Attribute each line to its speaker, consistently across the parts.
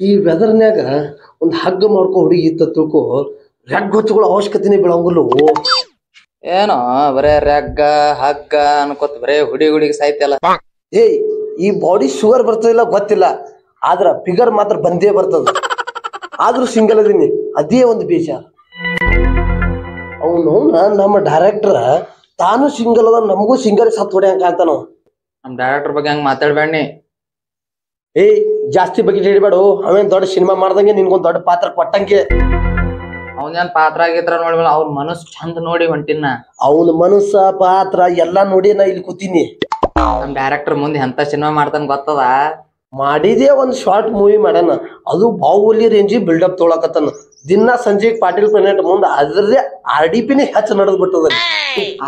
Speaker 1: ಈ ವೆದರ್ನ್ಯಾಗ ಒಂದು ಹಗ್ಗ ಮಾಡ್ಕೊ ಹುಡುಗಿ ಇತ್ತ ತಿಳ್ಕೊ ರೆಗ್ ಹೊಚ್ಚುಗಳ ಅವಶ್ಯಕತೆನೇ ಬೀಳಂಗಿಲ್ಲ.
Speaker 2: ಏನೋ ಬರೇ ರಗ್ಗ ಹಗ್ಗ ಅನ್ಕೋತ ಬರೇ ಹುಡಿಗೆ ಸಾಯ್ತಲ್ಲ.
Speaker 1: ಏಯ್ ಈ ಬಾಡಿ ಶುಗರ್ ಬರ್ತದಿಲ್ಲ ಗೊತ್ತಿಲ್ಲ, ಆದ್ರ ಫಿಗರ್ ಮಾತ್ರ ಬಂದೇ ಬರ್ತದ. ಆದ್ರೂ ಸಿಂಗಲ್ ಅದೀನಿ, ಅದೇ ಒಂದು ಬೇಜಾರ. ಅವನು ನಮ್ಮ ಡೈರೆಕ್ಟರ್ ತಾನು ಸಿಂಗಲ್ ಅದ, ನಮಗೂ ಸಿಂಗಲ್ ಸತ್ ಹೊಡೆಯಂಗ ಕಾಣ್ತಾನ.
Speaker 2: ನಮ್ ಡೈರೆಕ್ಟರ್ ಬಗ್ಗೆ ಹಂಗ ಮಾತಾಡ್ಬೇಡಿ.
Speaker 1: ಏಯ್ ಜಾಸ್ತಿ ಬಗ್ಗೆ ಹಿಡಿಬೇಡ. ಅವೇನ್ ದೊಡ್ಡ ಸಿನಿಮಾ ಮಾಡ್ದಂಗೆ ನಿನ್ಗೊಂದ್ ದೊಡ್ಡ ಪಾತ್ರ ಕೊಟ್ಟಂಗೆ.
Speaker 2: ಅವನೇನ್ ಪಾತ್ರ ಆಗಿದ್ರ ನೋಡ್ಬೇಡ, ಅವ್ರ ಮನಸ್ಸು ಚಂದ ನೋಡಿ ಹೊಂಟಿನ.
Speaker 1: ಅವನ ಮನಸ್ಸ ಪಾತ್ರ ಎಲ್ಲಾ ನೋಡಿ ನಾ ಇಲ್ಲಿ ಕೂತೀನಿ.
Speaker 2: ನಮ್ ಡೈರೆಕ್ಟರ್ ಮುಂದೆ ಎಂತ ಸಿನಿಮಾ ಮಾಡ್ತಾನ ಗೊತ್ತದ?
Speaker 1: ಮಾಡಿದೇ ಒಂದ್ ಶಾರ್ಟ್ ಮೂವಿ ಮಾಡ್ಯಾನ, ಅದು ಬಾಹುಬಲಿ ರೇಂಜಿ ಬಿಲ್ಡಪ್ ತೊಗೊಳಕತ್ತಾನ. ದಿನ ಸಂಜೆಗ್ ಪಾಟೀಲ್ ಪ್ಲಾನೆಟ್ ಮುಂದೆ ಅದ್ರದೇ RDPನೇ ಹೆಚ್ಚು ನಡೆದ್ ಬಿಟ್ಟದ.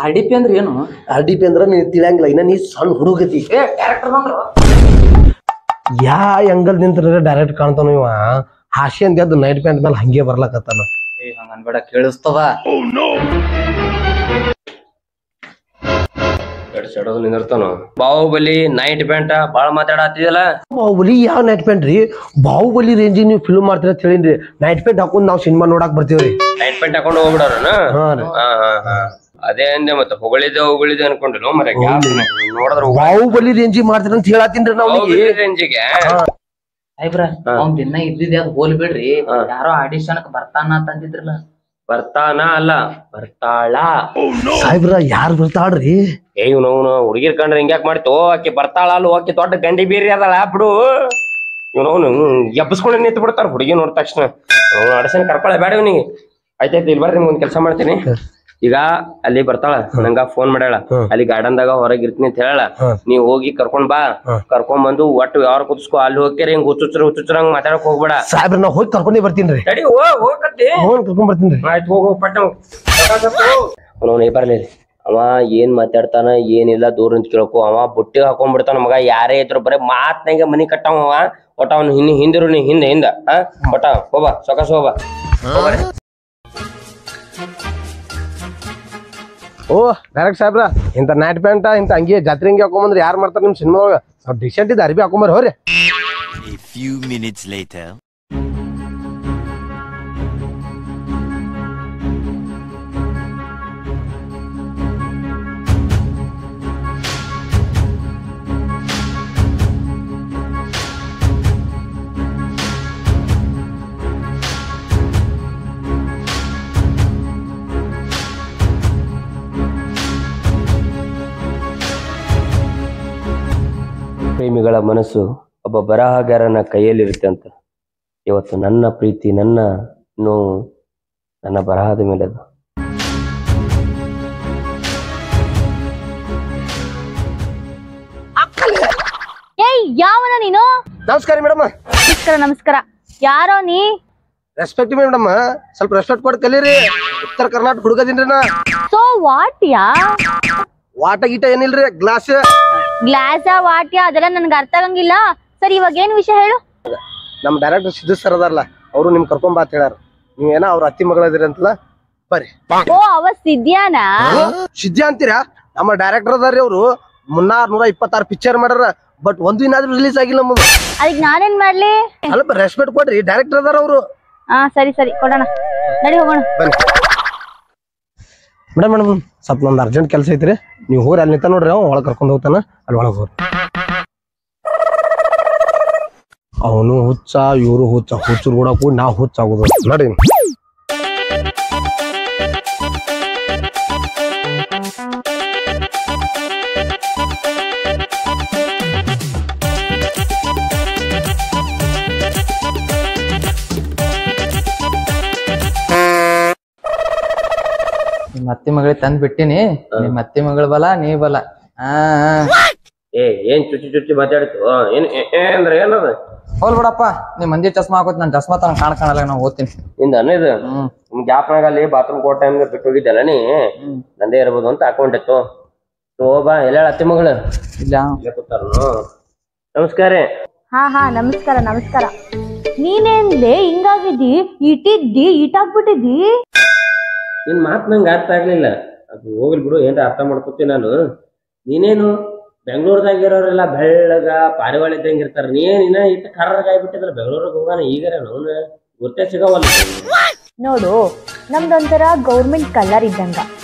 Speaker 2: RDP ಅಂದ್ರೆ ಏನು?
Speaker 1: RDP ಅಂದ್ರ ನೀನ್ ತಿಳಿಯಂಗಿಲ್ಲ, ಇನ್ನ ನೀ ಸಣ್ಣ ಹುಡುಗತಿ.
Speaker 2: ಡೈರೆಕ್ಟರ್ ಬಂದ್ರು
Speaker 1: ಯಾ ಅಂಗಲ್ ನಿಂತ್ರ ಡೈರೆಕ್ಟ್ ಕಾಣ್ತಾನ ಇವ. ಹಾಸ್ಯ ಅಂತ ನೈಟ್ ಪ್ಯಾಂಟ್ ಮೇಲೆ ಹಂಗೆ ಬರ್ಲಕತ್ತಾನ.
Speaker 2: ಹಂಗ ಅನ್ಬೇಡ, ಕೇಳಿಸ್ತದ.
Speaker 3: ನಿಂದಿರ್ತಾನ. ಬಾಹುಬಲಿ ನೈಟ್ ಪ್ಯಾಂಟ್ ಬಾಳ ಮಾತಾಡತ್ತಿದಲ್ಲ.
Speaker 1: ಬಾಹುಬಲಿ ಯಾವ ನೈಟ್ ಪ್ಯಾಂಟ್ ರೀ? ಬಾಹುಬಲಿ ರೇಂಜಿ ನೀವು ಫಿಲ್ಮ್ ಮಾಡ್ತೀರ ಅಂತ ಹೇಳಿನ್ರಿ. ನೈಟ್ ಪ್ಯಾಂಟ್ ಹಾಕೊಂಡ್ ನಾವ್ ಸಿನಿಮಾ ನೋಡಕ್ ಬರ್ತೀವ್ರಿ.
Speaker 3: ನೈಟ್ ಪ್ಯಾಂಟ್ ಹಾಕೊಂಡು ಹೋಗ್ಬಿಡೋರನ? ಅದೇ ಅಂದೆ, ಮತ್ತೆ ಹೊಗಳಿದೆ ಅನ್ಕೊಂಡಿಲ್ಲ ಮರ. ನೋಡಿದ್ರ
Speaker 1: ಬಾಹುಬಲಿ ರೇಂಜಿ ಮಾಡ್ತೀರ ಅಂತ ಹೇಳತ್ತೀನ್ರಿ ನಾವು
Speaker 3: ರೇಂಜಿಗೆ.
Speaker 2: ಸಾಯ್ಬ್ರ ಅವ್ನ್ ದಿನ ಇದ್ದಿದ್ದೆ ಅದ್ ಹೋಲ್ ಬಿಡ್ರಿ. ಯಾರೋ ಆಡಿಷನ್ಕ್ ಬರ್ತಾನ ಅಂತ ಅಂದಿದ್ರಲ್ಲ.
Speaker 3: ಬರ್ತಾನ ಅಲ್ಲ, ಬರ್ತಾಳ.
Speaker 1: ಸಾಯ್ಬ್ರ ಯಾರು ಬರ್ತಾಳ್ರಿ?
Speaker 3: ಇವ್ನು ಹುಡುಗಿರ್ ಕಂಡ್ರೆ ಹಿಂಗ್ಯಾಕ್ ಮಾಡ್ತೋ? ಆಕಿ ಬರ್ತಾಳ ಅಲ್ಲ, ಆಕಿ ದೊಡ್ಡ ಗಂಡಿ ಬೀರಿ ಅದಳ ಬಿಡು. ಇವ್ನು ಎಬ್ಬಸ್ಕೊಂಡು ನಿಂತು ಬಿಡ್ತಾರ ಹುಡುಗಿ ನೋಡಿದ ತಕ್ಷಣ. ಆಡಿಷನ್ ಕರ್ಕೊಳ ಬೇಡ ಇವ್ನಿಗೆ. ಆಯ್ತಾಯ್ತು, ಇಲ್ಲಿ ಬರ್ರಿ, ನಿಮ್ಗೆ ಒಂದ್ ಕೆಲಸ ಮಾಡ್ತೀನಿ. ಈಗ ಅಲ್ಲಿ ಬರ್ತಾಳ, ನಂಗ ಫೋನ್ ಮಾಡ್ಯಾಳ, ಅಲ್ಲಿ ಗಾರ್ಡನ್ದಾಗ ಹೊರಗಿರ್ತೀನಿ ಅಂತ ಹೇಳ. ನೀವ್ ಹೋಗಿ ಕರ್ಕೊಂಡ್ ಬಾ. ಕರ್ಕೊಂಡ್ ಬಂದು ಒಟ್ಟು ಯಾರು ಕುದಿಸ್ಕೊ, ಅಲ್ಲಿ ಹೋಗ್ಯಾರ ಹಿಂಗ್ ಹುಚ್ಚುಚ್ರ ಹಂಗ ಮಾತಾಡಕ್ ಹೋಗ್ಬೇಡ.
Speaker 1: ಸಾಹೇಬ್ರ ನಾ ಹೋಗಿ ಕರ್ಕೊಂಡೇ ಬರ್ತೀನಿ.
Speaker 3: ತಡಿ, ಹೋಗತ್ತಿ
Speaker 1: ಕರ್ಕೊಂಡ್ ಬರ್ತೀನಿ.
Speaker 3: ಆಯ್ತು, ಹೋಗು ಪಟ್ಟ. ಅವನು ಬರ್ಲಿ. ಅವ ಏನ್ ಮಾತಾಡ್ತಾನ ಏನಿಲ್ಲ ದೂರ ನಿಂತ ಕೇಳ್ಕೊ. ಅವ ಬುಟ್ಟಿಗೆ ಹಾಕೊಂಡ್ಬಿಡ್ತಾನ ಮಗ. ಯಾರೇ ಇದ್ರು ಬರೀ ಮಾತ್ನಾಗ ಮನಿ ಕಟ್ಟವ. ಒಟ್ಟ ಅವ್ನು ಹಿಂದಿರು, ನೀ ಹಿಂದ ಒಟ್ಟ ಹೋಗ ಸೊಕಾಸ ಹೋಗ.
Speaker 1: ಓ ಡೈರೆಕ್ಟ್ ಸಾಹೇಬ್ರ, ಇಂತ ನೈಟ್ ಪ್ಯಾಂಟ್ ಇಂತ ಹಂಗೆ ಜಾತ್ರೆ ಹಂಗೆ ಹಾಕೊಂಬಂದ್ರೆ ಯಾರು ಮಾಡ್ತಾರ ನಿಮ್ ಸಿನಿಮಾ ಒಳಗ? ಡಿಸೆಂಟ್ ಇದ್ದ ಅರ್ಬಿ ಹಾಕೊಂಬರ್ ಹೋರಿ.
Speaker 4: A few minutes later.
Speaker 3: ಪ್ರೇಮಿಗಳ ಮನಸ್ಸು ಒಬ್ಬ ಬರಹಗಾರನ ಕೈಯಲ್ಲಿರುತ್ತೆ ಅಂತ. ಇವತ್ತು ನನ್ನ ಪ್ರೀತಿ, ನನ್ನ ನೋವು ನನ್ನ ಬರಹದ ಮೇಲೆ ಅದು.
Speaker 5: ಏಯ್ ಯಾವನ ನೀನು?
Speaker 1: ನಮಸ್ಕಾರ ಮೇಡಮ್.
Speaker 5: ನಮಸ್ಕಾರ ನಮಸ್ಕಾರ. ಯಾರೋ ನೀ?
Speaker 1: ರೆಸ್ಪೆಕ್ಟ್ ಮೇಡಮ್, ಸ್ವಲ್ಪ ರೆಸ್ಪೆಕ್ಟ್ ಕೊಟ್ಟು ಕಲೀರಿ. ಉತ್ತರ ಕರ್ನಾಟಕ ಹುಡುಗದಿನ್ರಿ ನಾ.
Speaker 5: ಸೋ ವಾಟ್ಯಾ?
Speaker 1: ವಾಟ ಗೀಟ ಏನಿಲ್ರಿ, ಗ್ಲಾಸ್
Speaker 5: ವಾಟ್ಯಾ ಅದೆಲ್ಲ ನನ್ಗೆ ಅರ್ಥ ಆಗಂಗಿಲ್ಲ. ಸರಿ, ಇವಾಗ ಏನ್ ವಿಷಯ ಹೇಳು.
Speaker 1: ನಮ್ ಡೈರೆಕ್ಟರ್ ಸಿದ್ದು ಸರ್ ಅದಾರಲ್ಲ, ಅವರು ನಿಮ್ ಕರ್ಕೊಂಡ್ ಬಾ ಅಂತ ಹೇಳ್ಯಾರ. ನೀವೇನ ಅವ್ರ ಅತ್ತಿ ಮಗಳದಿರಿ ಅಂತಲ್ಲ, ಬರ್ರಿ.
Speaker 5: ಓ ಅವ ಸಿದ್ಯಾನಾ?
Speaker 1: ಸಿದ್ಯಾ ಅಂತೀರಾ? ನಮ್ಮ ಡೈರೆಕ್ಟರ್ ಅದಾರ್ರಿ ಅವರು. 126 ಪಿಕ್ಚರ್ ಮಾಡ್ಯಾರ, ಬಟ್ ಒಂದು ಇನ್ನಾದ್ರೂ ರಿಲೀಸ್ ಆಗಿಲ್ಲ ನಮ್ದು.
Speaker 5: ಅದಕ್ಕೆ ನಾನೇನ್ ಮಾಡ್ಲಿ?
Speaker 1: ಸ್ವಲ್ಪ ರೆಸ್ಪೆಕ್ಟ್ ಕೊಡ್ರಿ, ಡೈರೆಕ್ಟರ್ ಅದಾರ ಅವರು.
Speaker 5: ಸರಿ ಸರಿ ಕೊಡೋಣ, ನಡಿ ಹೋಗೋಣ.
Speaker 1: ಮೇಡಮ್ ಸ್ವಲ್ಪ ನಂದು ಅರ್ಜೆಂಟ್ ಕೆಲಸ ಐತ್ರಿ, ನೀವು ಹೋರಿ. ಅಲ್ಲಿ ನಿಂತ ನೋಡ್ರಿ, ಅವ್ ಒಳಗೆ ಕರ್ಕೊಂಡು ಹೋಗ್ತಾನ, ಅಲ್ಲಿ ಒಳಗೆ ಹೋಗ್ರಿ. ಅವನು ಹುಚ್ಚ, ಇವರು ಹುಚ್ಚ, ಹುಚ್ಚರು ಕೂಡ ಕೂಡ ನಾವು ಹುಚ್ಚ ಆಗೋದು ನೋಡಿ.
Speaker 2: ನಿಮ್ ಅತ್ತಿ ಮಗಳಿಗೆ ತಂದ್ ಬಿಟ್ಟಿನಿ. ನಿಮ್ ಅತ್ತಿ ಮಗಳ ಬಲ ನೀ ಬಲ.
Speaker 3: ಏನ್ ಚುಚ್ಚಿ ಮಾತಾಡ್ತು? ಅಂದ್ರೆ ಏನದ?
Speaker 2: ಹೋಲ್ ಬಿಡಪ್ಪ, ನೀ ಮಂದಿ ಚಸ್ಮಾ ಹಾಕೋತಿ, ನನ್ ಚಸ್ಮಾ ತನ ಕಾಣಲ್ಲ, ನಾ ಓದ್ತೀನಿ.
Speaker 3: ನಿಂದ ಅನ್ನಿದು ಗ್ಯಾಪ್ನಾಗ ಅಲ್ಲಿ ಬಾತ್ರೂಮ್ ಕೋ ಟೈಮ್ ಬಿಟ್ಟು ಹೋಗಿದ್ದಲ್ಲ ನೀ, ನಂದೇ ಇರ್ಬೋದು ಅಂತ ಹಾಕೊಂಡಿತ್ತು. ಬಾ, ಎಲ್ಲ ಅತ್ತಿ ಮಗಳು
Speaker 2: ಇಲ್ಲ
Speaker 3: ಕೂತಾರ. ನಮಸ್ಕಾರ.
Speaker 5: ಹಾ ನಮಸ್ಕಾರ ನಮಸ್ಕಾರ. ನೀನೇನ್ಲೇ ಹಿಂಗಾಗಿದ್ದಿ? ಈಟಾಗ್ಬಿಟ್ಟಿದ್ದಿ.
Speaker 3: ನಿನ್ ಮಾತ್ ನಂಗೆ ಅರ್ಥ ಆಗ್ಲಿಲ್ಲ. ಅದು ಹೋಗ್ಲಿ ಬಿಡು, ಏನ್ರ ಅರ್ಥ ಮಾಡ್ಕೊತೀನಿ ನಾನು. ನೀನೇನು ಬೆಂಗಳೂರದಾಗ ಇರೋರೆಲ್ಲ ಬೆಳ್ಳಗ ಪಾರಿವಾಳ ಇದ್ದಂಗ ಇರ್ತಾರ. ನೀನ ಇತ್ತ ಕರ್ರಗ ಆಗ್ಬಿಟ್ಟಿದ್ರ ಬೆಂಗಳೂರಿಗೆ ಹೋಗೋಣ ಈಗಾರ ನೋನ ಗೊತ್ತೇ ಸಿಗವಲ್ಲ.
Speaker 5: ನೋಡು ನಮ್ದೊಂಥರ ಗೌರ್ಮೆಂಟ್ ಕಲರ್ ಇದ್ದಂಗ.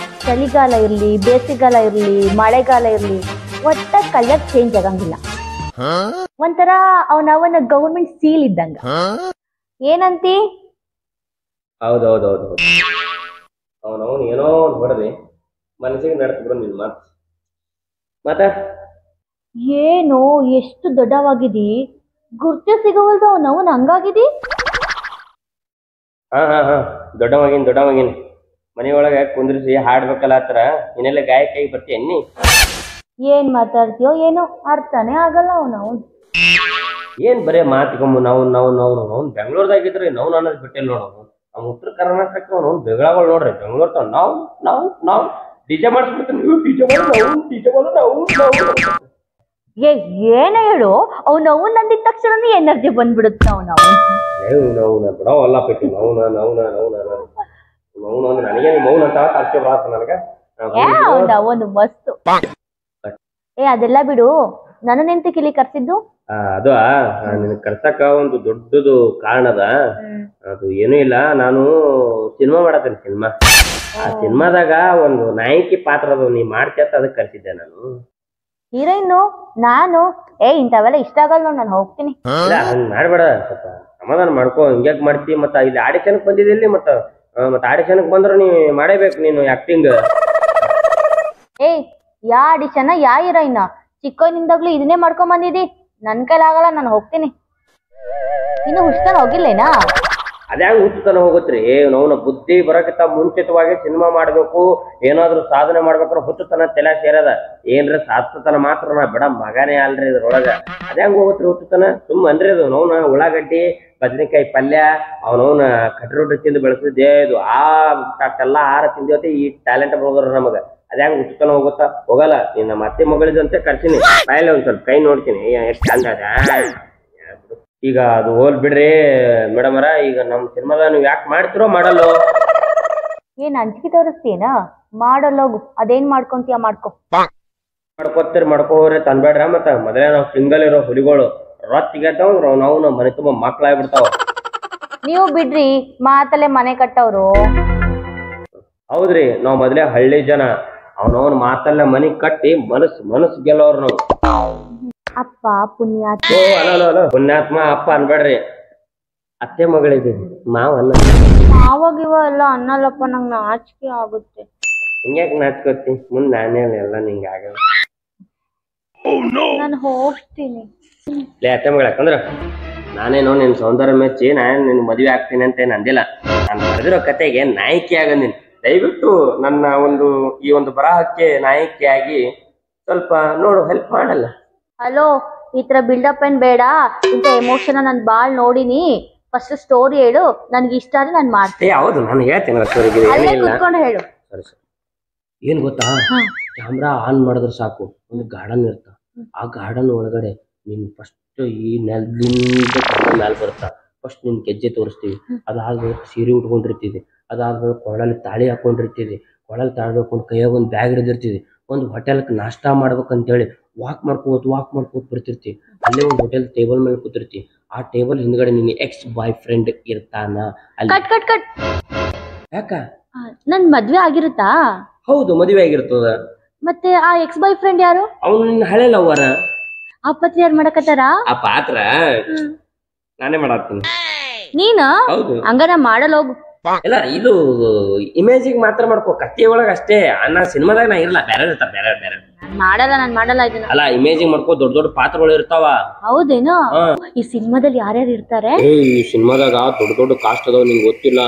Speaker 5: ಚಳಿಗಾಲ ಇರ್ಲಿ, ಬೇಸಿಗೆಗಾಲ ಇರ್ಲಿ, ಮಳೆಗಾಲ ಇರ್ಲಿ, ಒಟ್ಟ ಕಲರ್ ಚೇಂಜ್ ಆಗಂಗಿಲ್ಲ. ಒಂಥರ ಅವನ ಗೌರ್ಮೆಂಟ್ ಸೀಲ್ ಇದ್ದಂಗ. ಏನಂತಿ?
Speaker 3: ಹೌದೌದೌದು ಅವನವನು ಏನೋ ಒಂದು ಹೊಡೆದಿ ಮನಸ್ಸಿಗೆ ನಡ್ತಿದ್ರು ನಿನ್ ಮತ್ತ
Speaker 5: ಏನು ಎಷ್ಟು ದೊಡ್ಡವಾಗಿದಿ, ಗುರ್ತೆ ಸಿಗವಲ್ದು ಅವನವನ್ ಹಂಗಾಗಿದಿ.
Speaker 3: ಹಾ ದೊಡ್ಡವಾಗಿನ್ ಮನೆಯೊಳಗ ಕುಂದ್ರಿಸಿ ಹಾಡ್ಬೇಕಲ್ಲ ಹತ್ರ ಇನ್ನೆಲ್ಲ ಗಾಯಕಾಗಿ ಬರ್ತೀಯ ನೀ.
Speaker 5: ಏನ್ ಮಾತಾಡ್ತೀಯೋ ಏನೋ ಅರ್ಥನೇ ಆಗಲ್ಲ ಅವನವನ್.
Speaker 3: ಏನ್ ಬರೇ ಮಾತಿಗೊಮ್ಮು ನಾವು ಬೆಂಗಳೂರದಾಗಿದ್ರೆ ನಾವು ಅನ್ನೋದು ಬಿಟ್ಟಿಲ್ಲ ನೋಡೋನು. ನಮ್ಮ ಉತ್ತರ ಕರ್ನಾಟಕಕ್ಕೆ ಅವ್ನು ಬೆಗಳಗಳು ನೋಡ್ರಿ ಬೆಂಗಳೂರ್ ತಾವ್ ನಾವು ಡಿಜೆ ಮಾಡಿಸ್ಬಿಡ್ತೀನಿ.
Speaker 5: ಏನ ಹೇಳು, ಅವನವನ್ ಅಂದಿದ ತಕ್ಷಣ ಎನರ್ಜಿ ಬಂದ್ಬಿಡುತ್ತ ಅವನವನ್.
Speaker 3: ಬಿಡವಲ್ಲ ಪೈಕಿ ನನಗೆ ಮೌನ ಅಂತ ಅರ್ಥ ಬರತ್ತ ನನಗ.
Speaker 5: ಅವನು ಮಸ್ತು. ಅದೆಲ್ಲ ಬಿಡು, ನನ್ನ ನೆಂತ ಕಿಲಿ ಕರ್ಸಿದ್ದು
Speaker 3: ಅದು ನಿನ್ ಕರ್ಸಕ ಒಂದು ದೊಡ್ಡದು ಕಾರಣ ಅದ. ಅದು ಏನೂ ಇಲ್ಲ, ನಾನು ಸಿನಿಮಾ ಮಾಡತ್ತೇನೆ. ಆ ಸಿನಿಮಾದಾಗ ಒಂದು ನಾಯಕಿ ಪಾತ್ರ ಅದು ನೀ ಮಾಡ್ತೇತ ಅದಕ್ಕೆ ಕರ್ಸಿದ್ದೆ ನಾನು.
Speaker 5: ಹೀರೋಯಿನ್ ನಾನು ಇಂಥವೆಲ್ಲ ಇಷ್ಟ ಆಗಲ್ಲ ನೋಡ್, ನಾನು ಹೋಗ್ತೀನಿ.
Speaker 3: ಹಂಗ್ ಮಾಡ್ಬೇಡ, ಸ್ವಲ್ಪ ಸಮಾಧಾನ ಮಾಡ್ಕೋ. ಹಿಂಗ್ಯಾಕ್ ಮಾಡ್ತಿ? ಮತ್ತ ಇಲ್ಲಿ ಆಡಿಷನ್ಕ್ ಬಂದಿದ್ದಿಲ್ಲಿ, ಮತ್ತ ಆಡಿಷನ್ಕ್ ಬಂದ್ರ ನೀ ಮಾಡೇಬೇಕು ನೀನು ಆಕ್ಟಿಂಗ್.
Speaker 5: ಯಾ ಆಡಿಷನ್ ಯಾ ಹೀರೋಯಿನ್? ಚಿಕ್ಕವನಿಂದಾಗ್ಲೂ ಇದನ್ನೇ ಮಾಡ್ಕೊಂಡ್ ಬಂದಿದಿ. ನನ್ ಕೈಲಾಗಲ್ಲ, ನಾನು ಹೋಗ್ತೀನಿ. ಇನ್ನು ಹುಡ್ತಾನ ಹೋಗಿಲ್ಲೇನಾ?
Speaker 3: ಅದ್ಯಾಂಗ ಹುಟ್ಟತನ ಹೋಗತ್ರಿ. ನಾವು ಬುದ್ಧಿ ಬರಕ್ಕಿಂತ ಮುಂಚಿತವಾಗಿ ಸಿನಿಮಾ ಮಾಡ್ಬೇಕು, ಏನಾದ್ರು ಸಾಧನೆ ಮಾಡ್ಬೇಕ್ರ ಹುಟ್ಟತನ ತಲೆ ಸೇರದ. ಏನ್ರ ಸಾಧತನ ಮಾತ್ರ ನಾ ಬಿಡ ಮಗನೇ ಅಲ್ರಿ ಇದ್ರೊಳಗ. ಅದ್ಯಾಂಗ ಹೋಗತ್ರಿ ಹುಟ್ಟತನ? ಸುಮ್ ಅನ್ರಿ ಅದು ನೋವ್ನ ಉಳ್ಳಾಗಡ್ಡಿ ಬದ್ನಿಕಾಯಿ ಪಲ್ಯ ಅವನವನ ಕಟ್ರೊಟ್ಟಿ ತಿಂದು ಬೆಳೆಸಿದ್ದೆ ಇದು. ಎಲ್ಲ ಆಹಾರ ತಿಂದಿವತ್ತೆ ಈ ಟ್ಯಾಲೆಂಟ್ ಹೋದ್ರ ನಮಗ. ಅದ್ಯಾಂಗ ಹುಟ್ಟತನ ಹೋಗುತ್ತಾ? ಹೋಗಲ್ಲ. ನೀನ್ ನಮ್ಮ ಅತ್ತೆ ಮಗಳಿದಂತೆ ಕರ್ಸಿನಿ. ಬಾಯಲ್ಲಿ ಒಂದ್ ಸ್ವಲ್ಪ ಕೈ ನೋಡ್ತೀನಿ ಎಷ್ಟು ಚಂದ ಅದ. ಈಗ ಅದು ಹೋಲ್ ಬಿಡ್ರಿ ಮೇಡಮರ. ಈಗ ನಮ್ ಸಿನಿಮಾದ ನೀವ್ ಯಾಕೆ ಮಾಡ್ತಿರೋ ಮಾಡಲ್ಲೋ?
Speaker 5: ಏನ್ ಅಂಜಿಕೆ ತೋರಿಸ್ತೀನ? ಮಾಡಲ್ಲೋಗು, ಅದೇನ್ ಮಾಡ್ಕೊಂತೀಯ ಮಾಡ್ಕೊ.
Speaker 3: ಮಾಡ್ಕೋರಿ ತಂದ್ಬೇಡ್ರ. ಮತ್ತ ಮೊದಲೇ ನಾವ್ ಸಿಂಗಲ್ ಇರೋ ಹುಲಿಗಳು ರೊತ್ತಿಗೆತಾವ್ ನಾವು ನಮ್ಮ ಮನೆ ತುಂಬಾ ಮಕ್ಳಾಗ್ಬಿಡ್ತಾವ.
Speaker 5: ನೀವು ಬಿಡ್ರಿ, ಮಾತಲ್ಲೇ ಮನೆ ಕಟ್ಟವ್ರು.
Speaker 3: ಹೌದ್ರಿ, ನಾವ್ ಮೊದಲೇ ಹಳ್ಳಿ ಜನ. ಅವನವನ್ ಮಾತಲ್ಲ ಮನಿ ಕಟ್ಟಿ ಮನಸ್ ಗೆಲ್ಲವ್ರ ನಾವು.
Speaker 5: ಅಪ್ಪ ಪುಣ್ಯಾತ್ಮ.
Speaker 3: ಪುಣ್ಯಾತ್ಮ ಅಪ್ಪ ಅನ್ಬೇಡ್ರಿ, ಅತ್ತೆ ಮಗಳಿದ್ದೀವಿ. ಮಾವ ಅನ್ನ
Speaker 5: ಆವಾಗಿವ ಎಲ್ಲ ಅನ್ನಲ್ಲಪ್ಪ, ನಂಗೆ ನಾಚಿಕೆ ಆಗುತ್ತೆ.
Speaker 3: ಹಿಂಗ್ಯಾಕ್ ನಾಚ್ಕೋತಿ? ಮುಂದ್ ನಾನೇ ಎಲ್ಲ ನಿಂಗೆ ಆಗಲ್ಲ.
Speaker 5: ನಾನು ಹೋಗ್ತೀನಿ.
Speaker 3: ಅತ್ತೆ ಮಗಳ, ಯಾಕಂದ್ರ ನಾನೇನೋ ನಿನ್ ಸೌಂದರ್ಯ ಮೆಚ್ಚಿ ನಾನು ನಿನ್ ಮದ್ವೆ ಆಗ್ತೀನಿ ಅಂತ ಏನ್ ಅಂದಿಲ್ಲ. ನಾನು ಬರೆದಿರೋ ಕತೆಗೆ ನಾಯಕಿ ಆಗ ನೀನ್. ದಯವಿಟ್ಟು ನನ್ನ ಈ ಒಂದು ಬರಹಕ್ಕೆ ನಾಯಕಿಯಾಗಿ ಸ್ವಲ್ಪ ನೋಡು, ಹೆಲ್ಪ್ ಮಾಡಲ್ಲ.
Speaker 5: ಹಲೋ, ಈ ತರ ಬಿಲ್ಡಪ್ ಏನ್ ಬೇಡ. ಇಂತ ಎಮೋಷನ್ ನನ್ ಬಾಳ್ ನೋಡಿನಿ. ಫಸ್ಟ್ ಸ್ಟೋರಿ ಹೇಳು, ನನ್ಗೆ ಇಷ್ಟ ಆದ್ರೆ ನಾನ್ ಮಾಡ್ತೀನಿ.
Speaker 3: ಹೌದು, ನಾನು ಹೇಳ್ತೀನಿ.
Speaker 5: ಕುತ್ಕೊಂಡು ಹೇಳು.
Speaker 3: ಸರಿ ಸರಿ. ಏನ್ ಗೊತ್ತಾ, ಕ್ಯಾಮ್ರಾ ಆನ್ ಮಾಡಿದ್ರೆ ಸಾಕು, ಒಂದು ಗಾರ್ಡನ್ ಇರ್ತ. ಆ ಗಾರ್ಡನ್ ಒಳಗಡೆ ನೀನ್ ಫಸ್ಟ್ ಈ ನೆಲದಿಂದ ಮ್ಯಾಲ ಬರ್ತಾ ಫಸ್ಟ್ ನಿನ್ ಗೆಜ್ಜೆ ತೋರಿಸ್ತೀವಿ. ಅದಾದ್ಮೇಲೆ ಸೀರೆ ಉಟ್ಕೊಂಡಿರ್ತೀವಿ. ಅದಾದ್ಮೇಲೆ ಕೊಳಲ್ಲಿ ತಾಳಿ ಹಾಕೊಂಡಿರ್ತೀವಿ. ಕೊಳಲ್ಲಿ ತಾಳಿ ಹಾಕೊಂಡು ಕೈಯಾಗ ಒಂದು ಬ್ಯಾಗ್ ಹಿಡಿದಿರ್ತೀವಿ. ಒಂದು ಹೋಟೆಲ್ಗೆ ನಾಷ್ಟಾ ಮಾಡ್ಬೇಕಂತೇಳಿ ವಾಕ್ ಮಾಡ್ಕೋತ ಬರ್ತಿರ್ತೀವಿ. ಅಲ್ಲೇ ಒಂದು ಹೋಟೆಲ್ ಟೇಬಲ್ ಮೇಲೆ ಕೂತಿರ್ತೀವಿ. ಆ ಟೇಬಲ್ ಹಿಂದ್ಗಡೆ ನಿನ್ನ ಎಕ್ಸ್ ಬಾಯ್ ಫ್ರೆಂಡ್ ಇರ್ತಾನ.
Speaker 5: ಕಟ್.
Speaker 3: ಯಾಕ?
Speaker 5: ನನ್ ಮದ್ವೆ ಆಗಿರುತ್ತಾ?
Speaker 3: ಹೌದು, ಮದುವೆ ಆಗಿರ್ತದ.
Speaker 5: ಮತ್ತೆ ಆ ಎಕ್ಸ್ ಬಾಯ್ ಫ್ರೆಂಡ್ ಯಾರು?
Speaker 3: ಅವ್ನು ನಿನ್ನ ಹಳೆ ಲವ್ವರ.
Speaker 5: ಆ ಪತ್ರ ಯಾರು ಮಾಡಕತ್ತಾರ?
Speaker 3: ಆ ಪಾತ್ರ ನಾನೇ ಮಾಡಾಕ್ತೀನಿ.
Speaker 5: ನೀನ?
Speaker 3: ಹೌದು.
Speaker 5: ಹಂಗಾರ ಮಾಡಲ್ ಹೋಗು.
Speaker 3: ಇಲ್ಲ, ಇದು ಇಮೇಜಿಗೆ ಮಾತ್ರ ಮಾಡ್ಕೋ. ಕತ್ತಿ ಒಳಗ ಅಷ್ಟೇ. ನಾ ಸಿನಿಮಾದಾಗ ನಾ ಇರಲ್ಲ, ಬೇರೆ ಇರ್ತಾರ. ಬೇರೆ
Speaker 5: ನಾನ್ ಮಾಡಲ್ಲ ಇದನ್ನ.
Speaker 3: ಅಲ್ಲ, ಇಮೇಜಿಗೆ ಮಾಡ್ಕೋ. ದೊಡ್ಡ ದೊಡ್ಡ ಪಾತ್ರಗಳು ಇರ್ತಾವ.
Speaker 5: ಹೌದೇನೋ? ಈ ಸಿನಿಮಾದಲ್ಲಿ ಯಾರ್ಯಾರು ಇರ್ತಾರೆ?
Speaker 3: ಈ ಸಿನಿಮಾದಾಗ ದೊಡ್ಡ ಕಾಸ್ಟ್ ಅದಾವ, ನಿಂಗೆ ಗೊತ್ತಿಲ್ಲ.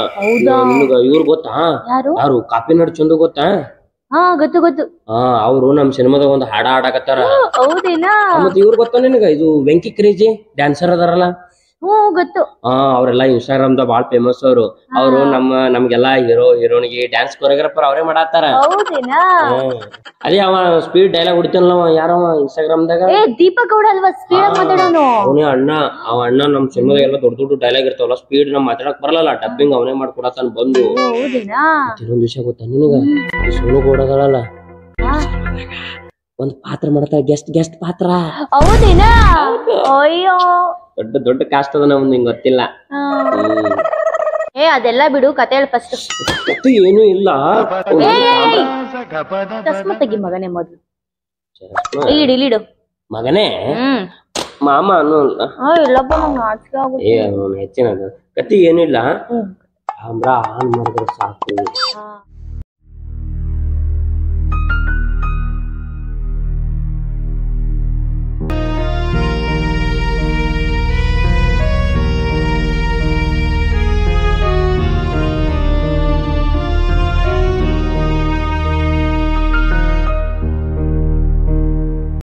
Speaker 3: ನಿಮ್ಗ ಇವ್ರು ಗೊತ್ತಾ? ಯಾರು? ಕಾಪಿನಾಡ್ ಚಂದು ಗೊತ್ತಾ?
Speaker 5: ಗೊತ್ತು.
Speaker 3: ಅವ್ರು ನಮ್ ಸಿನಿಮಾದಾಗ ಒಂದು ಹಾಡ ಹಾಡಕತ್ತಾರ.
Speaker 5: ಹೌದೇನಾ?
Speaker 3: ಮತ್ತೆ ಇವ್ರು ಗೊತ್ತಾ ನಿನಗ? ಇದು ವೆಂಕಿ ಕ್ರೇಜಿ ಡ್ಯಾನ್ಸರ್ ಅದಾರಲ್ಲ.
Speaker 5: ಗೊತ್ತು.
Speaker 3: ಅವ್ರೆಲ್ಲಾ ಇನ್ಸ್ಟಾಗ್ರಾಮ್ ದಾಗ ಬಾಳ್ ಫೇಮಸ್ ಅವರು. ಅವರು ನಮ್ಗೆಲ್ಲಾ ಹೀರೋನಿಗೆ ಡ್ಯಾನ್ಸ್ ಕೊರಿಯೋಗ್ರಾಫರ್ ಅವರೇ ಮಾಡಾತಾರ. ಅದೇ ಅವ ಸ್ಪೀಡ್ ಡೈಲಾಗ್ ಹೊಡಿತಾನಲ್ಲ, ಯಾರವ ಇನ್ಸ್ಟಾಗ್ರಾಮ್ ದಾಗ?
Speaker 5: ದೀಪಕ್ ಗೌಡ ಅಲ್ವಾ ಸ್ಪೀಡ್ ಆಗಿ ಮಾತಾಡೋನು?
Speaker 3: ಅವನೇ ಅಣ್ಣ. ನಮ್ಮ ಸಿನಿಮಾದಾಗ ಎಲ್ಲ ದೊಡ್ಡ ಡೈಲಾಗ್ ಇರ್ತಾವಲ್ಲ, ಸ್ಪೀಡ್ ನಮ್ ಮಾತಾಡಕ್ ಬರಲ್ಲ. ಡಬ್ಬಿಂಗ್ ಅವನೇ ಮಾಡ್ಕೊಡತಾನ ಬಂದು. ಇನ್ನೊಂದ್ ವಿಷಯ ಗೊತ್ತಾ ನಿನಗ? ಈ ಸೋನು ಗೌಡ ಅದಳಲ್ಲ, ಒಂದ್ ಪಾತ್ರ ಮಾಡ್ತಾಳ ಗೆಸ್ಟ್ ಪಾತ್ರ
Speaker 5: ಹೌದೇನ ಅಯ್ಯೋ
Speaker 3: ದೊಡ್ಡ ದೊಡ್ಡ ಕಾಸ್ಟ್ ಅದ ನಮ್ದು ನಿಂಗೆ ಗೊತ್ತಿಲ್ಲ
Speaker 5: ಏ ಅದೆಲ್ಲ ಬಿಡು ಕತೆ ಹೇಳ ಫಸ್ಟ್
Speaker 3: ಕತೆ ಏನೂ ಇಲ್ಲ
Speaker 5: ಚಸ್ಮ ತೆಗಿ ಮಗನೇ ಮೊದ್ಲು ಇಲ್ಲಿಡು
Speaker 3: ಮಗನೇ ಮಾಮ ಅನ್ನೋ
Speaker 5: ಇಲ್ಲಪ್ಪ ನಂಗೆ ನಾಚಿಕೆ ಆಗುತ್ತೆ
Speaker 3: ಹೆಚ್ಚಿನ ಕತೆ ಏನೂ ಇಲ್ಲ ಕ್ಯಾಮ್ರಾ ಆನ್ ಮಾಡಿದ್ರೆ ಸಾಕು